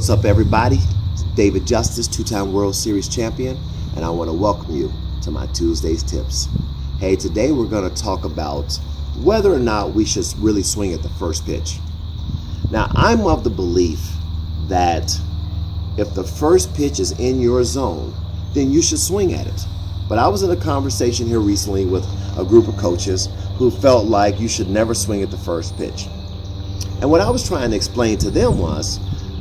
What's up, everybody? It's David Justice, two-time World Series champion, and I want to welcome you to my Tuesday's Tips. Hey, today we're going to talk about whether or not we should really swing at the first pitch. Now, I'm of the belief that if the first pitch is in your zone, then you should swing at it. But I was in a conversation here recently with a group of coaches who felt like you should never swing at the first pitch. And what I was trying to explain to them was,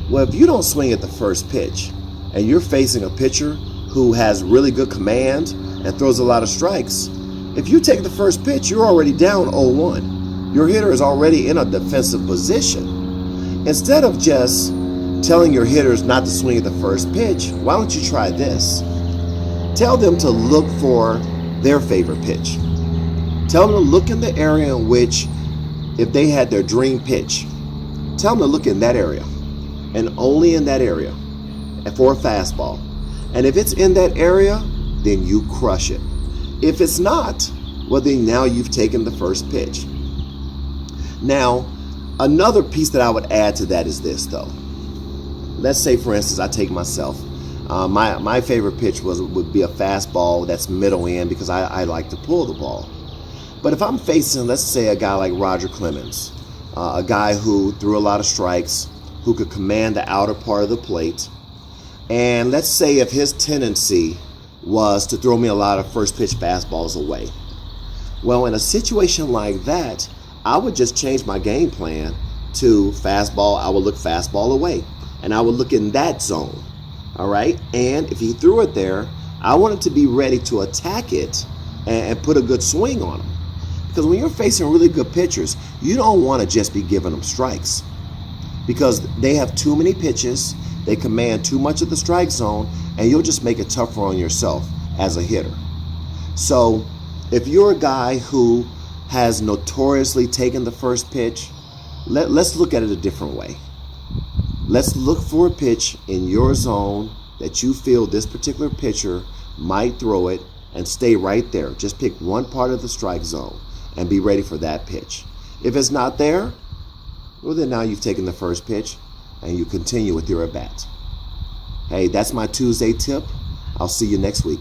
well, if you don't swing at the first pitch and you're facing a pitcher who has really good command and throws a lot of strikes, if you take the first pitch, you're already down 0-1. Your hitter is already in a defensive position. Instead of just telling your hitters not to swing at the first pitch, why don't you try this? Tell them to look for their favorite pitch. Tell them to look in the area in which, if they had their dream pitch, tell them to look in that area. And only in that area for a fastball. And if it's in that area, then you crush it. If it's not, well, then now you've taken the first pitch. Now, another piece that I would add to that is this, though. Let's say, for instance, I take myself. My favorite pitch would be a fastball that's middle in because I like to pull the ball. But if I'm facing, let's say, a guy like Roger Clemens, a guy who threw a lot of strikes, who could command the outer part of the plate. And let's say if his tendency was to throw me a lot of first pitch fastballs away. Well, in a situation like that, I would just change my game plan to fastball. I would look fastball away, and I would look in that zone. All right. And if he threw it there, I wanted to be ready to attack it and put a good swing on him. Because when you're facing really good pitchers, you don't want to just be giving them strikes, because they have too many pitches, they command too much of the strike zone, and you'll just make it tougher on yourself as a hitter. So if you're a guy who has notoriously taken the first pitch, let's look at it a different way. Let's look for a pitch in your zone that you feel this particular pitcher might throw it, and stay right there. Just pick one part of the strike zone and be ready for that pitch. If it's not there, well, then now you've taken the first pitch and you continue with your at-bat. Hey, that's my Tuesday tip. I'll see you next week.